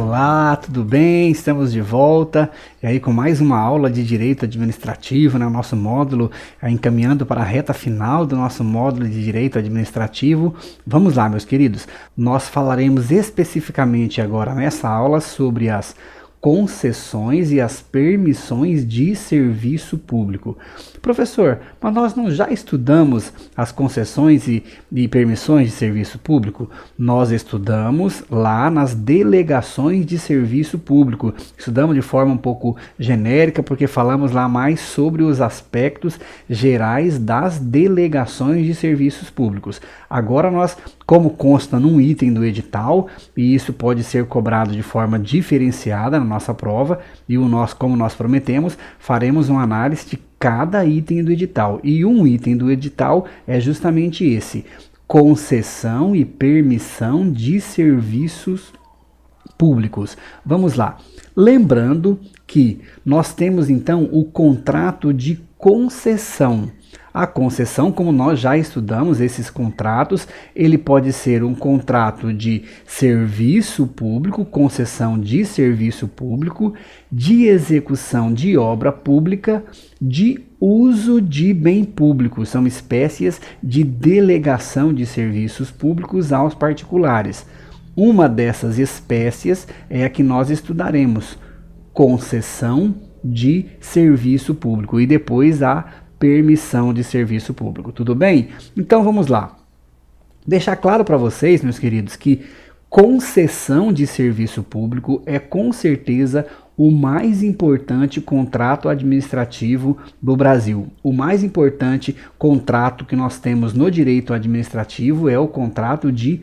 Olá, tudo bem? Estamos de volta e aí com mais uma aula de Direito Administrativo, né? O nosso módulo encaminhando para a reta final do nosso módulo de Direito Administrativo. Vamos lá, meus queridos. Nós falaremos especificamente agora nessa aula sobre as concessões e as permissões de serviço público. Professor, mas nós não já estudamos as concessões e permissões de serviço público? Nós estudamos lá nas delegações de serviço público. Estudamos de forma um pouco genérica, porque falamos lá mais sobre os aspectos gerais das delegações de serviços públicos. Agora nós, como consta num item do edital, e isso pode ser cobrado de forma diferenciada na nossa prova, e como nós prometemos, faremos uma análise de cada item do edital. E um item do edital é justamente esse: concessão e permissão de serviços públicos. Vamos lá. Lembrando que nós temos então o contrato de concessão. A concessão, como nós já estudamos esses contratos, ele pode ser um contrato de serviço público, concessão de serviço público, de execução de obra pública, de uso de bem público. São espécies de delegação de serviços públicos aos particulares. Uma dessas espécies é a que nós estudaremos: concessão de serviço público, e depois a permissão de serviço público. Tudo bem? Então vamos lá. Deixar claro para vocês, meus queridos, que concessão de serviço público é com certeza o mais importante contrato administrativo do Brasil. O mais importante contrato que nós temos no direito administrativo é o contrato de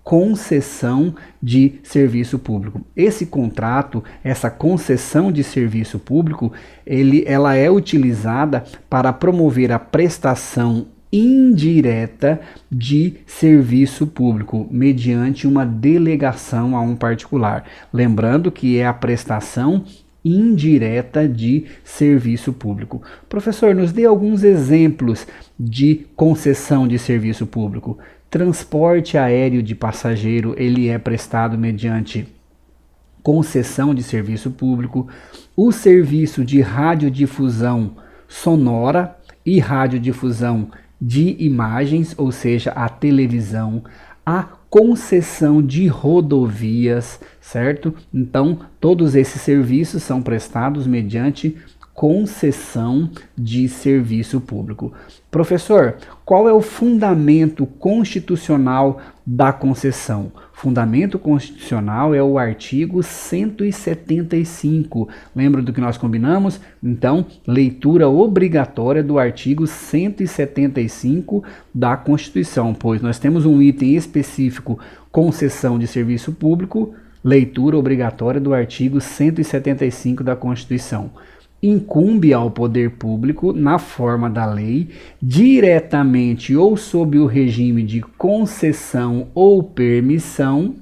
concessão de serviço público. Esse contrato, essa concessão de serviço público, ela é utilizada para promover a prestação indireta de serviço público mediante uma delegação a um particular. Lembrando que é a prestação indireta de serviço público. Professor, nos dê alguns exemplos de concessão de serviço público. Transporte aéreo de passageiro, ele é prestado mediante concessão de serviço público. O serviço de radiodifusão sonora e radiodifusão de imagens, ou seja, a televisão. A concessão de rodovias, certo? Então, todos esses serviços são prestados mediante concessão de serviço público. Professor, qual é o fundamento constitucional da concessão? Fundamento constitucional é o artigo 175. Lembra do que nós combinamos? Então, leitura obrigatória do artigo 175 da Constituição, pois nós temos um item específico, concessão de serviço público, leitura obrigatória do artigo 175 da Constituição. Incumbe ao poder público, na forma da lei, diretamente ou sob o regime de concessão ou permissão,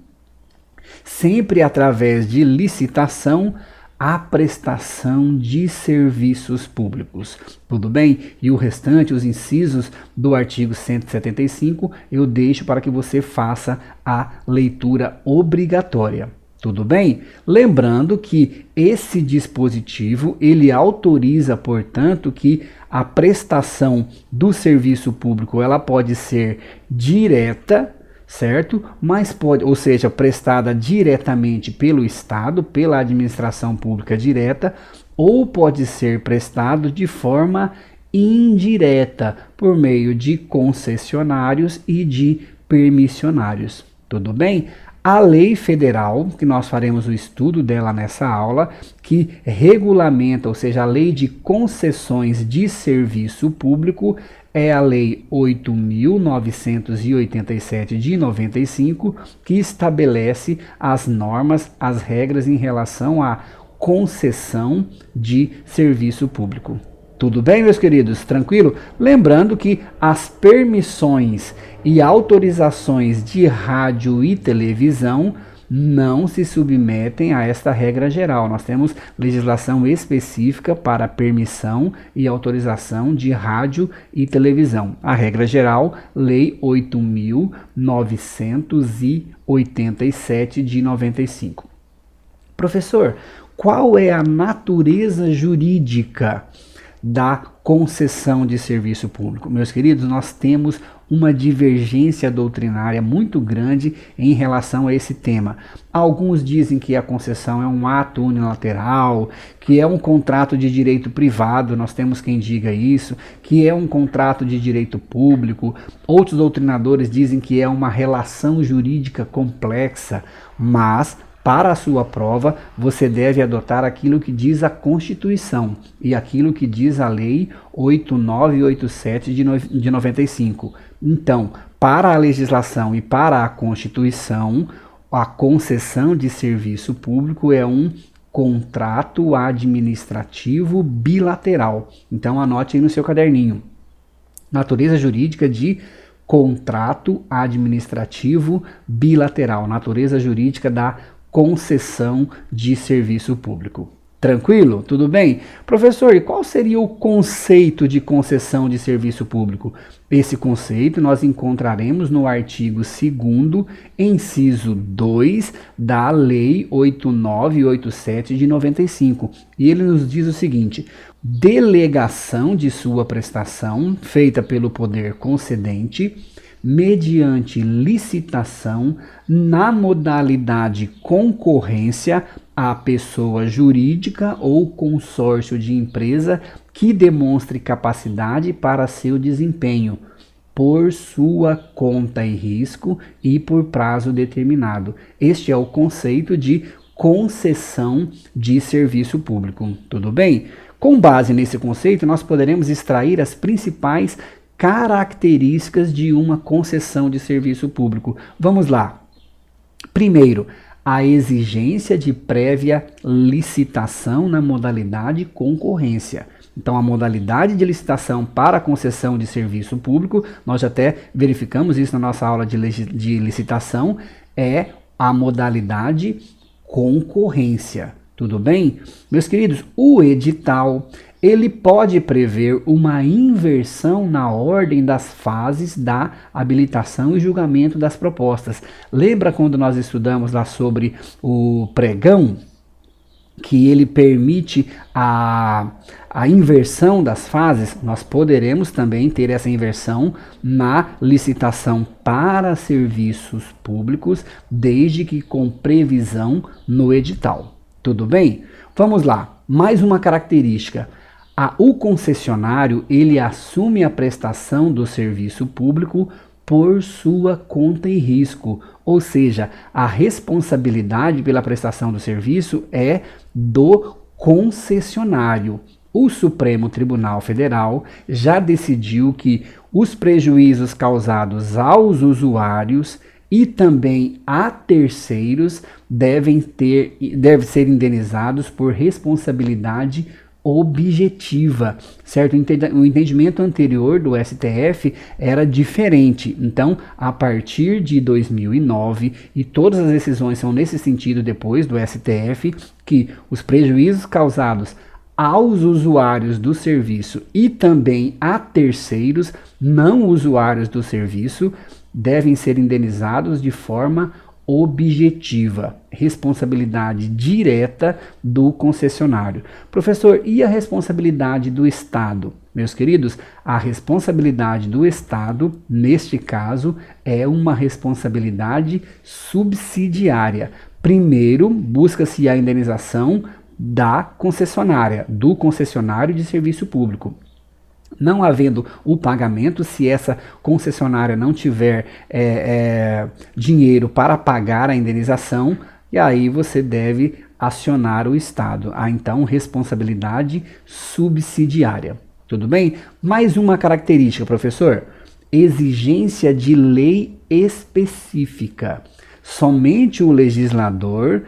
sempre através de licitação, a prestação de serviços públicos. Tudo bem? E o restante, os incisos do artigo 175, eu deixo para que você faça a leitura obrigatória. Tudo bem? Lembrando que esse dispositivo, ele autoriza, portanto, que a prestação do serviço público, ela pode ser direta, certo? Mas pode, ou seja, prestada diretamente pelo Estado, pela administração pública direta, ou pode ser prestado de forma indireta, por meio de concessionários e de permissionários. Tudo bem? A lei federal, que nós faremos o estudo dela nessa aula, que regulamenta, ou seja, a lei de concessões de serviço público, é a lei 8.987 de 95, que estabelece as normas, as regras em relação à concessão de serviço público. Tudo bem, meus queridos? Tranquilo? Lembrando que as permissões e autorizações de rádio e televisão não se submetem a esta regra geral. Nós temos legislação específica para permissão e autorização de rádio e televisão. A regra geral, Lei 8.987 de 95. Professor, qual é a natureza jurídica da concessão de serviço público? Meus queridos, nós temos uma divergência doutrinária muito grande em relação a esse tema. Alguns dizem que a concessão é um ato unilateral, que é um contrato de direito privado, nós temos quem diga isso, que é um contrato de direito público. Outros doutrinadores dizem que é uma relação jurídica complexa, mas para a sua prova, você deve adotar aquilo que diz a Constituição e aquilo que diz a Lei 8987 de 95. Então, para a legislação e para a Constituição, a concessão de serviço público é um contrato administrativo bilateral. Então, anote aí no seu caderninho. Natureza jurídica de contrato administrativo bilateral. Natureza jurídica da concessão de serviço público. Tranquilo? Tudo bem? Professor, e qual seria o conceito de concessão de serviço público? Esse conceito nós encontraremos no artigo 2º, inciso 2 da Lei 8987 de 95. E ele nos diz o seguinte: delegação de sua prestação feita pelo poder concedente mediante licitação na modalidade concorrência à pessoa jurídica ou consórcio de empresa que demonstre capacidade para seu desempenho, por sua conta e risco e por prazo determinado. Este é o conceito de concessão de serviço público. Tudo bem? Com base nesse conceito, nós poderemos extrair as principais características de uma concessão de serviço público. Vamos lá. Primeiro, a exigência de prévia licitação na modalidade concorrência. Então, a modalidade de licitação para a concessão de serviço público, nós já até verificamos isso na nossa aula de licitação, é a modalidade concorrência. Tudo bem? Meus queridos, o edital, ele pode prever uma inversão na ordem das fases da habilitação e julgamento das propostas. Lembra quando nós estudamos lá sobre o pregão? Que ele permite a inversão das fases. Nós poderemos também ter essa inversão na licitação para serviços públicos, desde que com previsão no edital. Tudo bem? Vamos lá. Mais uma característica. O concessionário, ele assume a prestação do serviço público por sua conta e risco, ou seja, a responsabilidade pela prestação do serviço é do concessionário. O Supremo Tribunal Federal já decidiu que os prejuízos causados aos usuários e também a terceiros devem ser indenizados por responsabilidade objetiva, certo? O entendimento anterior do STF era diferente. Então, a partir de 2009, e todas as decisões são nesse sentido depois do STF, que os prejuízos causados aos usuários do serviço e também a terceiros não usuários do serviço devem ser indenizados de forma objetiva, responsabilidade direta do concessionário. Professor, e a responsabilidade do Estado? Meus queridos, a responsabilidade do Estado, neste caso, é uma responsabilidade subsidiária. Primeiro, busca-se a indenização da concessionária, do concessionário de serviço público. Não havendo o pagamento, se essa concessionária não tiver dinheiro para pagar a indenização, e aí você deve acionar o Estado. Há então responsabilidade subsidiária. Tudo bem? Mais uma característica, professor: exigência de lei específica. Somente o legislador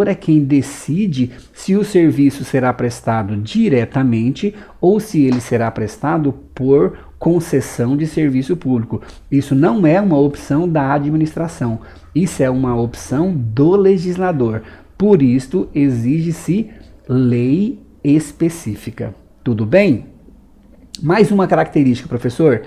é quem decide se o serviço será prestado diretamente ou se ele será prestado por concessão de serviço público. Isso não é uma opção da administração, isso é uma opção do legislador. Por isto, exige-se lei específica. Tudo bem? Mais uma característica, professor: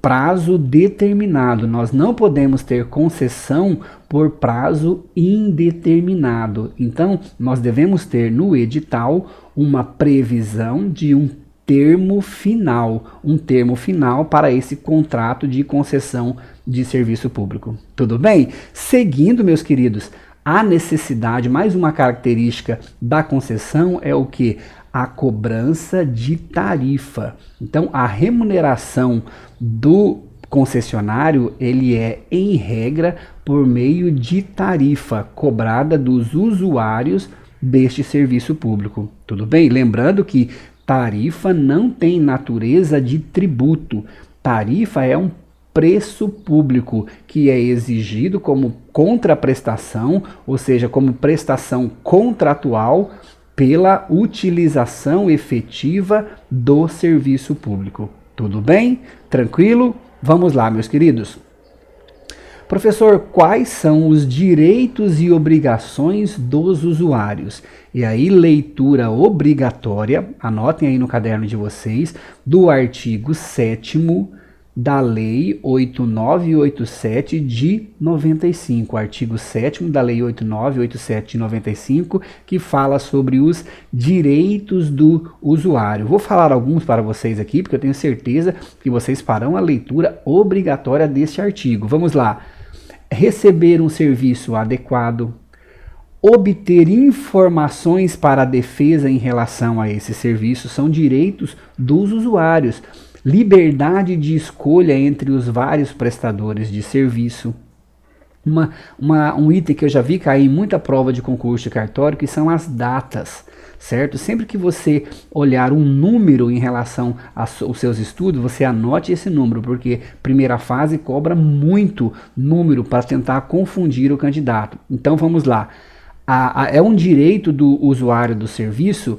prazo determinado. Nós não podemos ter concessão por prazo indeterminado. Então, nós devemos ter no edital uma previsão de um termo final para esse contrato de concessão de serviço público. Tudo bem? Seguindo, meus queridos, a necessidade, mais uma característica da concessão é o que? A cobrança de tarifa. Então, a remuneração do concessionário, ele é, em regra, por meio de tarifa cobrada dos usuários deste serviço público. Tudo bem? Lembrando que tarifa não tem natureza de tributo. Tarifa é um preço público que é exigido como contraprestação, ou seja, como prestação contratual pela utilização efetiva do serviço público. Tudo bem? Tranquilo? Vamos lá, meus queridos. Professor, quais são os direitos e obrigações dos usuários? E aí, leitura obrigatória, anotem aí no caderno de vocês, do artigo 7º da Lei 8987 de 95, artigo 7º da Lei 8987 de 95, que fala sobre os direitos do usuário. Vou falar alguns para vocês aqui, porque eu tenho certeza que vocês farão a leitura obrigatória deste artigo. Vamos lá. Receber um serviço adequado, obter informações para a defesa em relação a esse serviço, são direitos dos usuários. Liberdade de escolha entre os vários prestadores de serviço. Um item que eu já vi cair em muita prova de concurso de cartório, que são as datas, certo? Sempre que você olhar um número em relação aos seus estudos, você anote esse número, porque primeira fase cobra muito número para tentar confundir o candidato. Então vamos lá. É um direito do usuário do serviço,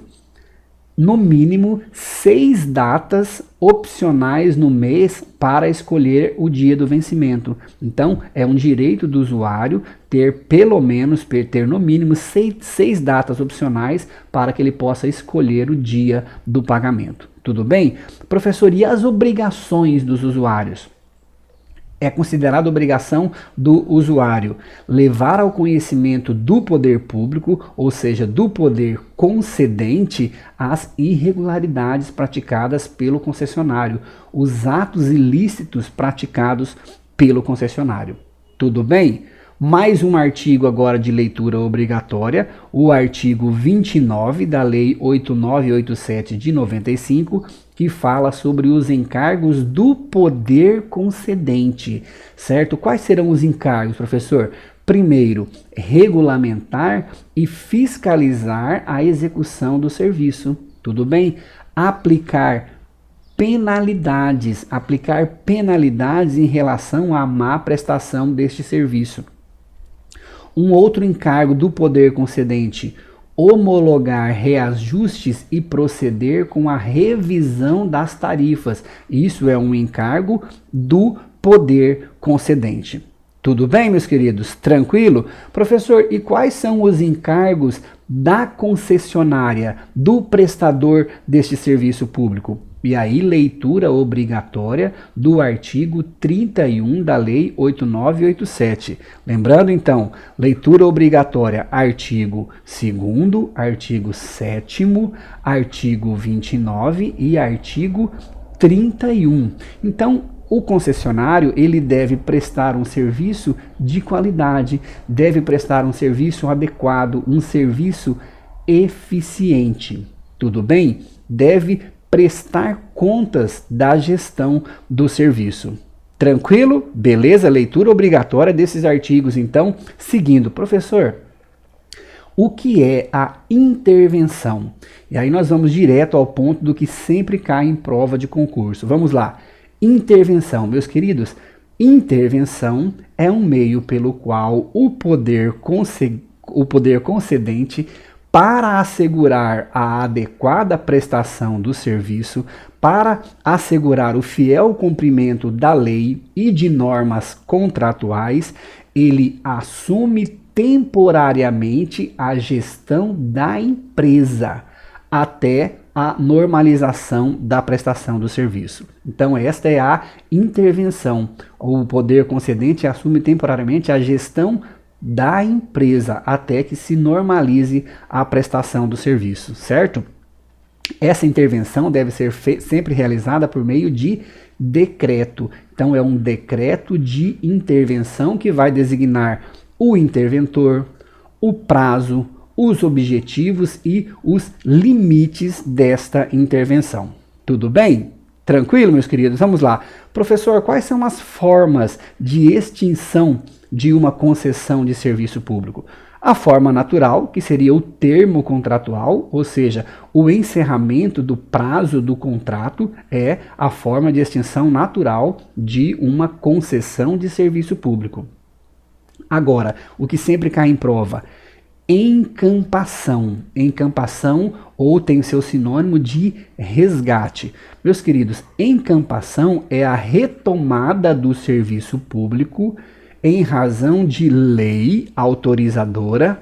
no mínimo 6 datas opcionais no mês para escolher o dia do vencimento. Então, é um direito do usuário ter no mínimo 6 datas opcionais para que ele possa escolher o dia do pagamento. Tudo bem? Professor, e as obrigações dos usuários? É considerada obrigação do usuário levar ao conhecimento do poder público, ou seja, do poder concedente, as irregularidades praticadas pelo concessionário, os atos ilícitos praticados pelo concessionário. Tudo bem? Mais um artigo agora de leitura obrigatória, o artigo 29 da Lei 8987 de 95, que fala sobre os encargos do poder concedente, certo? Quais serão os encargos, professor? Primeiro, regulamentar e fiscalizar a execução do serviço, tudo bem? Aplicar penalidades em relação à má prestação deste serviço. Um outro encargo do poder concedente, homologar reajustes e proceder com a revisão das tarifas. Isso é um encargo do poder concedente. Tudo bem, meus queridos? Tranquilo? Professor, e quais são os encargos da concessionária, do prestador deste serviço público? E aí, leitura obrigatória do artigo 31 da Lei 8987. Lembrando, então, leitura obrigatória, artigo 2º, artigo 7º, artigo 29 e artigo 31. Então, o concessionário, ele deve prestar um serviço de qualidade, deve prestar um serviço adequado, um serviço eficiente. Tudo bem? Deve prestar contas da gestão do serviço. Tranquilo? Beleza? Leitura obrigatória desses artigos, então, seguindo. Professor, o que é a intervenção? E aí nós vamos direto ao ponto do que sempre cai em prova de concurso. Vamos lá. Intervenção, meus queridos. Intervenção é um meio pelo qual o poder concedente, para assegurar a adequada prestação do serviço, para assegurar o fiel cumprimento da lei e de normas contratuais, ele assume temporariamente a gestão da empresa até a normalização da prestação do serviço. Então, esta é a intervenção. O poder concedente assume temporariamente a gestão da empresa até que se normalize a prestação do serviço, certo? Essa intervenção deve ser sempre realizada por meio de decreto. Então, é um decreto de intervenção que vai designar o interventor, o prazo, os objetivos e os limites desta intervenção. Tudo bem? Tranquilo, meus queridos? Vamos lá. Professor, quais são as formas de extinção de uma concessão de serviço público? A forma natural, que seria o termo contratual, ou seja, o encerramento do prazo do contrato, é a forma de extinção natural de uma concessão de serviço público. Agora, o que sempre cai em prova: encampação. Encampação, ou tem seu sinônimo de resgate. Meus queridos, encampação é a retomada do serviço público em razão de lei autorizadora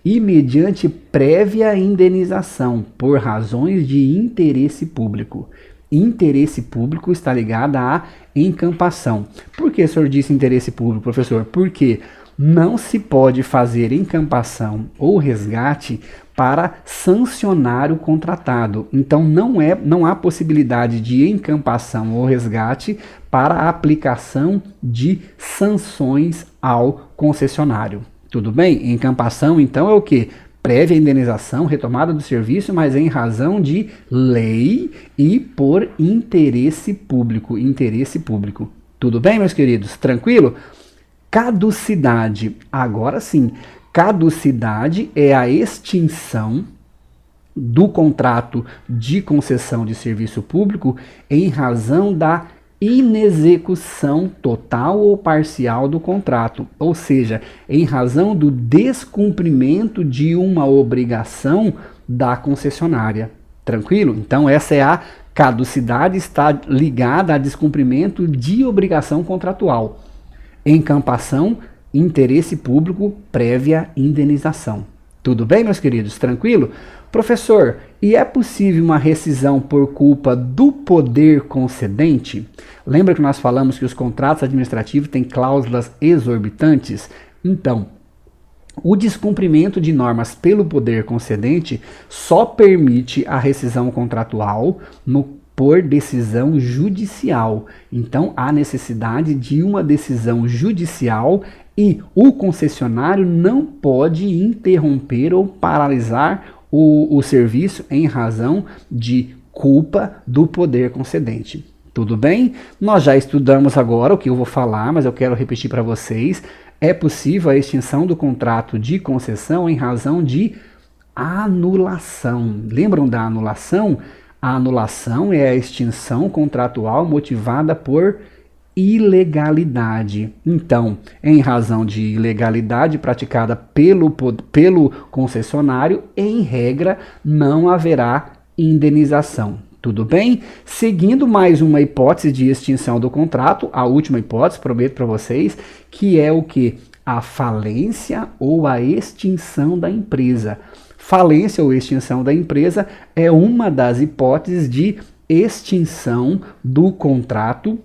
e mediante prévia indenização por razões de interesse público. Interesse público está ligado à encampação. Por que o senhor disse interesse público, professor? Porque não se pode fazer encampação ou resgate para sancionar o contratado. Então não há possibilidade de encampação ou resgate para a aplicação de sanções ao concessionário. Tudo bem? Encampação, então, é o quê? Prévia indenização, retomada do serviço, mas em razão de lei e por interesse público. Interesse público. Tudo bem, meus queridos? Tranquilo? Caducidade. Agora sim, caducidade é a extinção do contrato de concessão de serviço público em razão da inexecução total ou parcial do contrato, ou seja, em razão do descumprimento de uma obrigação da concessionária. Tranquilo? Então essa é a caducidade, está ligada a descumprimento de obrigação contratual. Encampação, interesse público, prévia indenização. Tudo bem, meus queridos? Tranquilo? Professor, e é possível uma rescisão por culpa do poder concedente? Lembra que nós falamos que os contratos administrativos têm cláusulas exorbitantes? Então, o descumprimento de normas pelo poder concedente só permite a rescisão contratual por decisão judicial. Então, há necessidade de uma decisão judicial e o concessionário não pode interromper ou paralisar o serviço em razão de culpa do poder concedente. Tudo bem? Nós já estudamos agora o que eu vou falar, mas eu quero repetir para vocês. É possível a extinção do contrato de concessão em razão de anulação. Lembram da anulação? A anulação é a extinção contratual motivada por ilegalidade. Então, em razão de ilegalidade praticada pelo concessionário, em regra, não haverá indenização. Tudo bem? Seguindo mais uma hipótese de extinção do contrato, a última hipótese, prometo para vocês, que é o que? A falência ou a extinção da empresa. Falência ou extinção da empresa é uma das hipóteses de extinção do contrato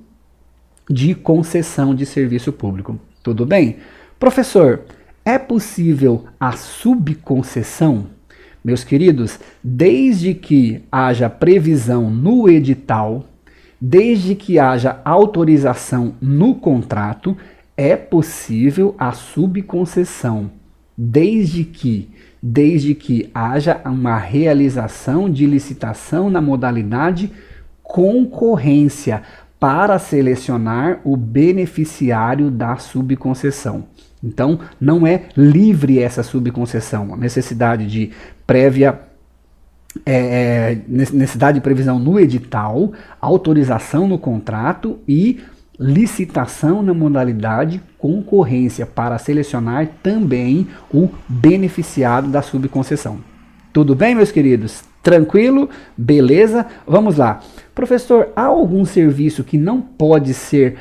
de concessão de serviço público. Tudo bem? Professor, é possível a subconcessão? Meus queridos, desde que haja previsão no edital, desde que haja autorização no contrato, é possível a subconcessão, desde que haja uma realização de licitação na modalidade concorrência para selecionar o beneficiário da subconcessão. Então, não é livre essa subconcessão, a necessidade de necessidade de previsão no edital, autorização no contrato e licitação na modalidade concorrência para selecionar também o beneficiário da subconcessão. Tudo bem, meus queridos? Tranquilo? Beleza? Vamos lá. Professor, há algum serviço que não pode ser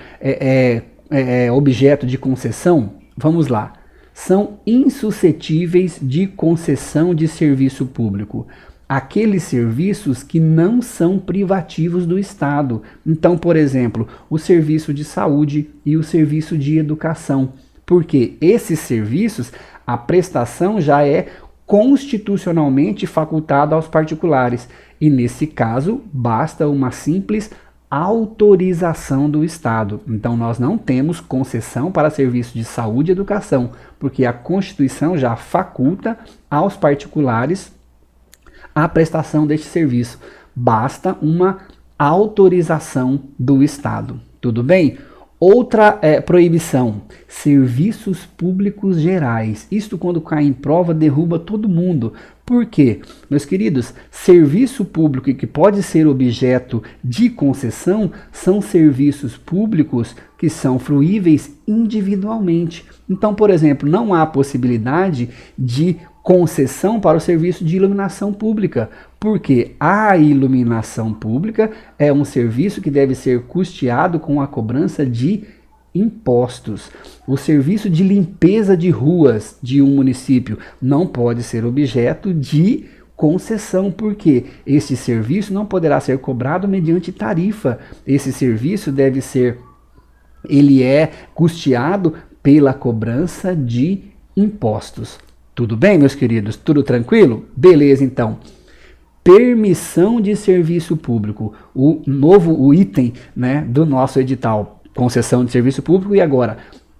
objeto de concessão? Vamos lá. São insuscetíveis de concessão de serviço público. aqueles serviços que não são privativos do Estado. Então, por exemplo, o serviço de saúde e o serviço de educação. Porque esses serviços, a prestação já é constitucionalmente facultada aos particulares. E nesse caso, basta uma simples autorização do Estado. Então nós não temos concessão para serviços de saúde e educação, porque a Constituição já faculta aos particulares a prestação deste serviço. Basta uma autorização do Estado. Tudo bem? Outra proibição, serviços públicos gerais. Isto quando cai em prova derruba todo mundo. Por quê? Meus queridos, serviço público que pode ser objeto de concessão são serviços públicos que são fruíveis individualmente. Então, por exemplo, não há possibilidade de concessão para o serviço de iluminação pública, porque a iluminação pública é um serviço que deve ser custeado com a cobrança de impostos. O serviço de limpeza de ruas de um município não pode ser objeto de concessão, porque esse serviço não poderá ser cobrado mediante tarifa. Esse serviço ele é custeado pela cobrança de impostos. Tudo bem, meus queridos? Tudo tranquilo? Beleza, então. Permissão de serviço público. O item, né, do nosso edital. Concessão de serviço público e agora,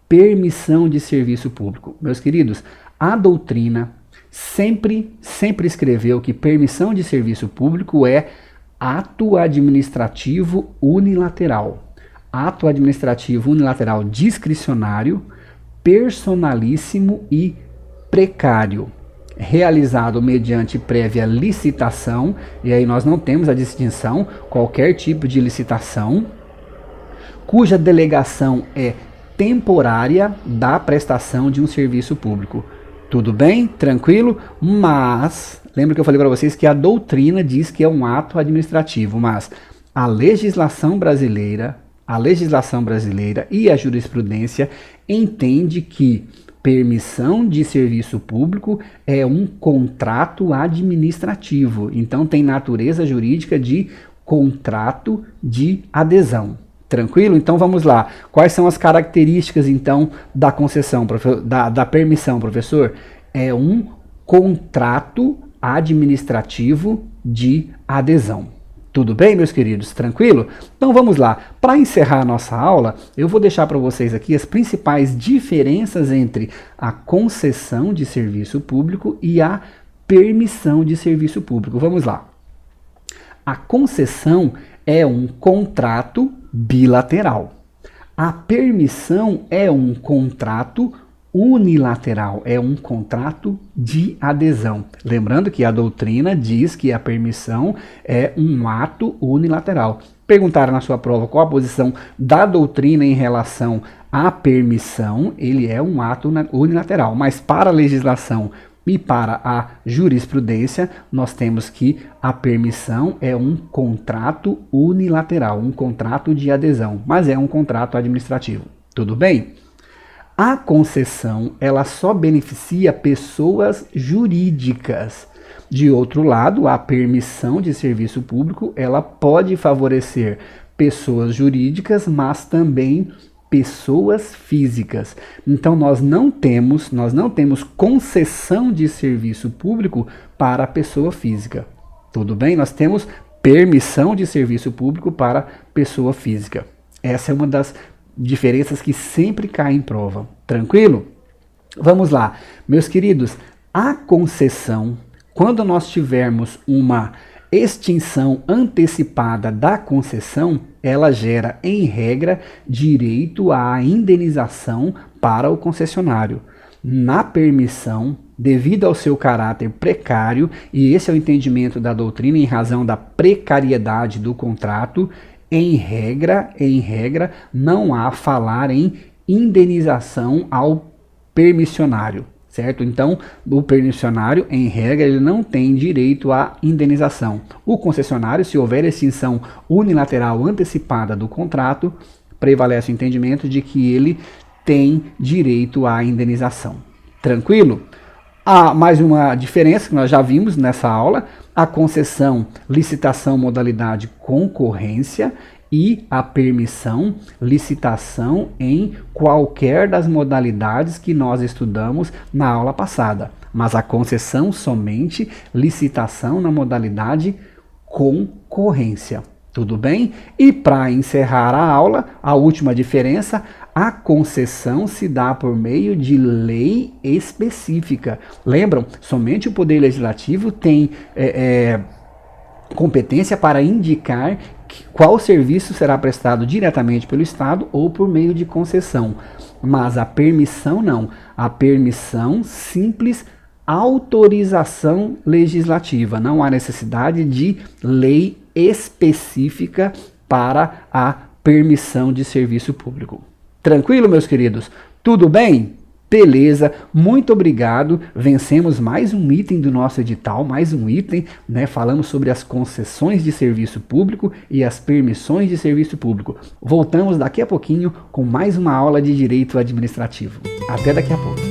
permissão de serviço público. Meus queridos, a doutrina sempre escreveu que permissão de serviço público é ato administrativo unilateral. Ato administrativo unilateral discricionário, personalíssimo e precário, realizado mediante prévia licitação, e aí nós não temos a distinção, qualquer tipo de licitação, cuja delegação é temporária da prestação de um serviço público. Tudo bem? Tranquilo? Mas, lembra que eu falei para vocês que a doutrina diz que é um ato administrativo, mas a legislação brasileira e a jurisprudência entende que permissão de serviço público é um contrato administrativo. Então tem natureza jurídica de contrato de adesão. Tranquilo? Então vamos lá. Quais são as características então da concessão, da permissão, professor? É um contrato administrativo de adesão. Tudo bem, meus queridos? Tranquilo? Então vamos lá. Para encerrar a nossa aula, eu vou deixar para vocês aqui as principais diferenças entre a concessão de serviço público e a permissão de serviço público. Vamos lá. A concessão é um contrato bilateral. A permissão é um contrato unilateral, é um contrato de adesão. Lembrando que a doutrina diz que a permissão é um ato unilateral. Perguntaram na sua prova qual a posição da doutrina em relação à permissão, ele é um ato unilateral, mas para a legislação e para a jurisprudência, nós temos que a permissão é um contrato unilateral, um contrato de adesão, mas é um contrato administrativo. Tudo bem? A concessão, ela só beneficia pessoas jurídicas. De outro lado, a permissão de serviço público, ela pode favorecer pessoas jurídicas, mas também pessoas físicas. Então nós não temos concessão de serviço público para a pessoa física. Tudo bem? Nós temos permissão de serviço público para pessoa física. Essa é uma das diferenças que sempre caem em prova. Tranquilo? Vamos lá. Meus queridos, a concessão, quando nós tivermos uma extinção antecipada da concessão, ela gera, em regra, direito à indenização para o concessionário. Na permissão, devido ao seu caráter precário, e esse é o entendimento da doutrina em razão da precariedade do contrato, em regra, não há falar em indenização ao permissionário, certo? Então, o permissionário, em regra, ele não tem direito à indenização. O concessionário, se houver extinção unilateral antecipada do contrato, prevalece o entendimento de que ele tem direito à indenização. Tranquilo? Há mais uma diferença que nós já vimos nessa aula: a concessão, licitação, modalidade concorrência, e a permissão, licitação em qualquer das modalidades que nós estudamos na aula passada. Mas a concessão somente, licitação na modalidade concorrência. Tudo bem? E para encerrar a aula, a última diferença: a concessão se dá por meio de lei específica. Lembram? Somente o Poder Legislativo tem competência para indicar qual serviço será prestado diretamente pelo Estado ou por meio de concessão. Mas a permissão não. A permissão, simples autorização legislativa. Não há necessidade de lei específica para a permissão de serviço público. Tranquilo, meus queridos? Tudo bem? Beleza, muito obrigado. Vencemos mais um item do nosso edital, mais um item, né? Falamos sobre as concessões de serviço público e as permissões de serviço público. Voltamos daqui a pouquinho com mais uma aula de direito administrativo. Até daqui a pouco.